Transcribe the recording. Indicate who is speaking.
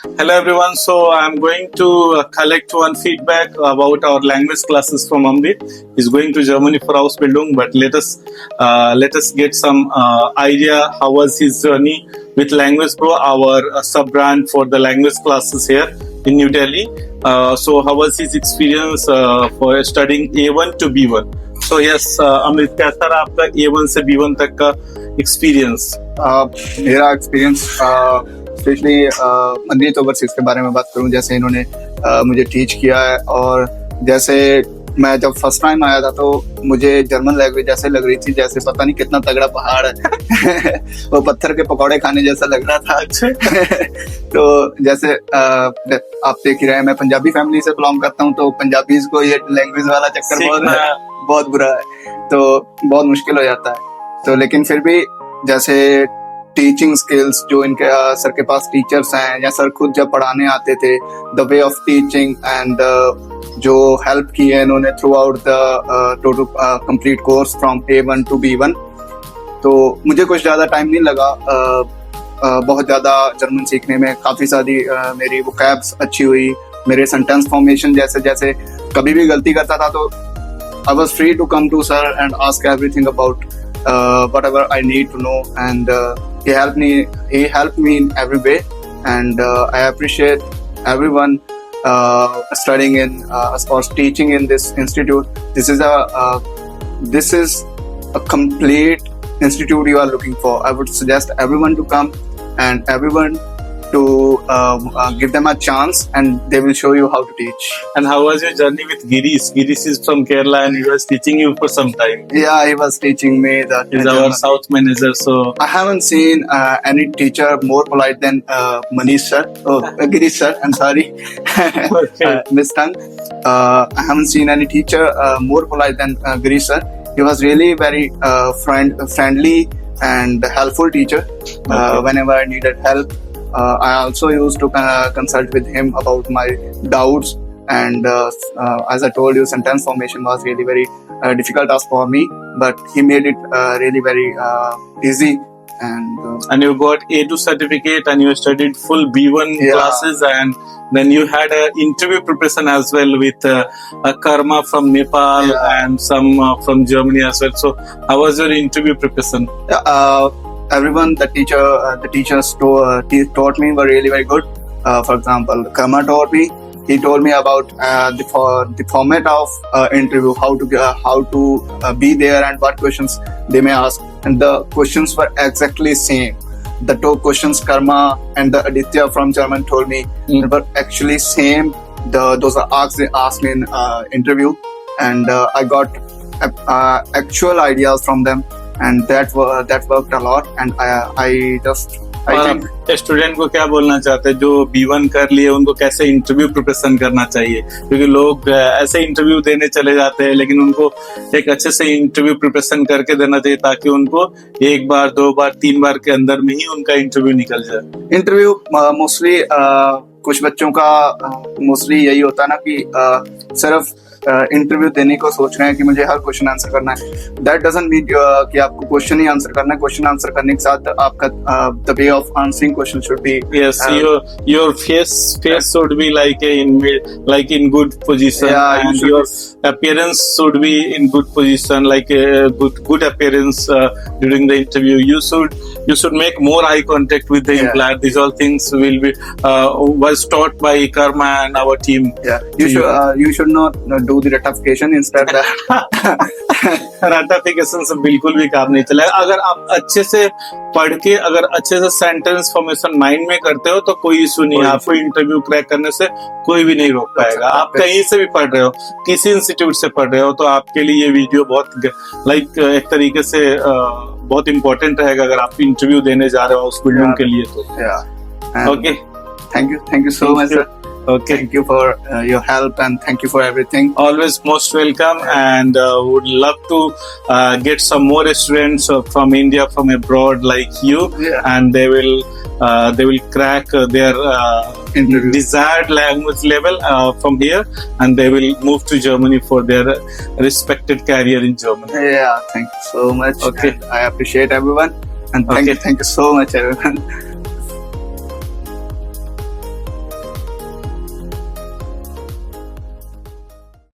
Speaker 1: Hello everyone. So I'm going to collect one feedback about our language classes from Ambit. He's going to Germany for Ausbildung, but let us get some idea how was his journey with Language Pro, our sub brand for the language classes here in New Delhi. So how was his experience for studying A1 to B1? So yes, Amit, कैसा रहा आपका A1 से B1 तक का experience?
Speaker 2: मेरा experience specially मंदिर overseas के बारे में बात करूं, जैसे इन्होंने मुझे टीच किया है। और जैसे मैं जब फर्स्ट टाइम आया था तो मुझे जर्मन लैंग्वेज ऐसे लग रही थी जैसे पता नहीं कितना तगड़ा पहाड़ है वो पत्थर के पकौड़े खाने जैसा लग रहा था। तो जैसे आप देख ही रहे हैं, मैं पंजाबी फैमिली से बिलोंग करता हूं, तो पंजाबीज को ये लैंग्वेज वाला चक्कर बहुत बुरा है, तो बहुत मुश्किल हो जाता है। तो लेकिन फिर भी जैसे टीचिंग स्किल्स जो इनके सर के पास टीचर्स हैं, या सर खुद जब पढ़ाने आते थे, the way of teaching and जो हेल्प की है इन्होंने throughout the total complete course from A1 to B1। तो मुझे कुछ ज़्यादा टाइम नहीं लगा बहुत ज़्यादा जर्मन सीखने में। काफ़ी सारी मेरी वोकैब्स अच्छी हुई, मेरे सेंटेंस फॉर्मेशन जैसे जैसे कभी भी गलती करता था तो I was free to come to sir and ask everything about whatever I need to know, and he helped me in every way, and I appreciate everyone studying in or teaching in this institute. This is a complete institute you are looking for. I would suggest everyone to come and everyone to give them a chance, and they will show you how to teach.
Speaker 1: And how was your journey with Girish? Girish is from Kerala and he was teaching you for some time.
Speaker 2: Yeah, he was teaching me that.
Speaker 1: He's our South manager, so
Speaker 2: I haven't seen any teacher more polite than Manish sir. Girish sir, I'm sorry.
Speaker 1: Okay.
Speaker 2: Miss Tang. I haven't seen any teacher more polite than Girish sir. He was really very friendly and helpful teacher whenever I needed help. I also used to consult with him about my doubts, and as I told you, sentence formation was really very difficult task for me, but he made it really very easy.
Speaker 1: And you got A2 certificate and you studied full B1 classes, and then you had an interview preparation as well with Karma from Nepal and some from Germany as well. So how was your interview preparation?
Speaker 2: Everyone, the teachers taught me were really very good. For example, Karma taught me. He told me about the format of interview, how to be there and what questions they may ask, and the questions were exactly same. The two questions Karma and the Aditya from German told me were actually same. Those are asked me in interview, and I got actual ideas from them. And that worked a lot, and I think
Speaker 1: student को क्या बोलना चाहते हैं जो B1 कर लिए, उनको कैसे इंटरव्यू प्रिपरेशन करना चाहिए? क्योंकि लोग ऐसे इंटरव्यू देने चले जाते हैं, लेकिन उनको एक अच्छे से इंटरव्यू प्रिपरेशन करके देना चाहिए ताकि उनको एक बार, दो बार, तीन बार के अंदर में ही उनका इंटरव्यू निकल जाए।
Speaker 2: इंटरव्यू मोस्टली कुछ बच्चों का मोस्टली यही होता है ना कि सिर्फ इंटरव्यू देने को सोच रहे हैं कि मुझे हर क्वेश्चन आंसर करना है। दैट डजंट मीन कि आपको क्वेश्चन ही आंसर करना है। क्वेश्चन आंसर करने के साथ आपका the way of answering question should be
Speaker 1: your face should be like in good position, and your appearance should be in good position, like a good appearance during the interview. You should make more eye contact with the employer. These all things will be was taught by Karma and our team.
Speaker 2: You should not do the ratification instead.
Speaker 1: Ratification से बिल्कुल भी काम नहीं चलेगा। अगर आप अच्छे से पढ़ के, अगर अच्छे से सेंटेंस फॉर्मेशन माइंड में करते हो तो कोई इशू नहीं है। आपको इंटरव्यू क्रैक करने से कोई भी नहीं रोक पाएगा। आप कहीं से भी पढ़ रहे हो, किसी इंस्टीट्यूट से पढ़ रहे हो, तो आपके लिए ये वीडियो बहुत एक तरीके से बहुत इंपॉर्टेंट रहेगा अगर आप इंटरव्यू देने जा रहे हो उस बिल्डिंग के लिए तो। Okay,
Speaker 2: thank you so much sir.
Speaker 1: Okay.
Speaker 2: Thank you for your help, and thank you for everything.
Speaker 1: Always most welcome, and would love to get some more students from India, from abroad like you, and they will crack their desired language level from here, and they will move to Germany for their respected career in Germany.
Speaker 2: Yeah, thank you so much.
Speaker 1: Okay,
Speaker 2: I appreciate everyone, and thank you so much everyone.